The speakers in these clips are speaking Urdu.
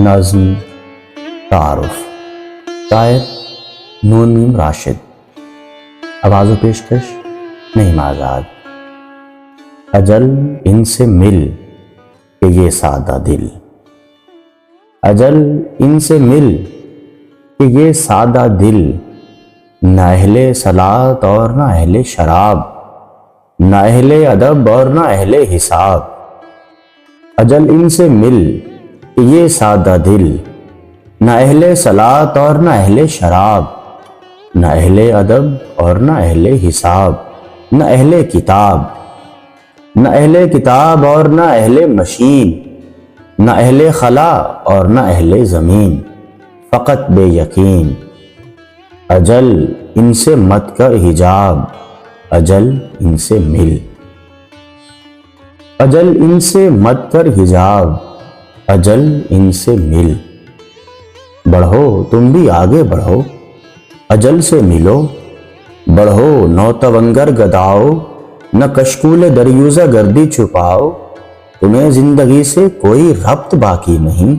نظم تعارف شاعر نون میم راشد آواز و پیشکش نعیم آزاد اجل ان سے مل کہ یہ سادہ دل اجل ان سے مل کہ یہ سادہ دل نہ اہل صلاۃ اور نہ اہل شراب نہ اہل ادب اور نہ اہل حساب اجل ان سے مل کہ یہ سادہ دل نہ اہل صلاۃ اور نہ اہل شراب نہ اہل ادب اور نہ اہل حساب نہ اہل کتاب نہ اہل کتاب اور نہ اہل مشین نہ اہل خلا اور نہ اہل زمین فقط بے یقین اجل ان سے مت کر حجاب اجل ان سے مل اجل ان سے مت کر حجاب اجل ان سے مل بڑھو تم بھی آگے بڑھو اجل سے ملو بڑھو نوتونگر گداؤ نہ کشکول دریوزہ گردی چھپاؤ تمہیں زندگی سے کوئی ربط باقی نہیں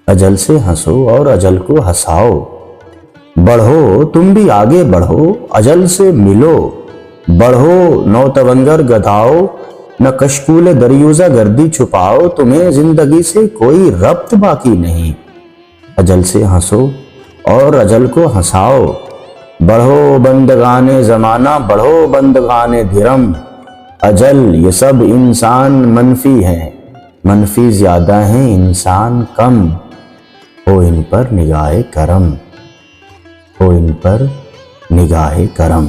اجل سے ہنسو اور اجل کو ہنساؤ بڑھو تم بھی آگے بڑھو اجل سے ملو بڑھو نوتونگر گداؤ نہ کشکول دریوزہ گردی چھپاؤ تمہیں زندگی سے کوئی ربط باقی نہیں اجل سے ہنسو اور اجل کو ہنساؤ بڑھو بندگان زمانہ بڑھو بندگان دھرم اجل یہ سب انسان منفی ہیں منفی زیادہ ہیں انسان کم ہو ان پر نگاہ کرم ہو ان پر نگاہ کرم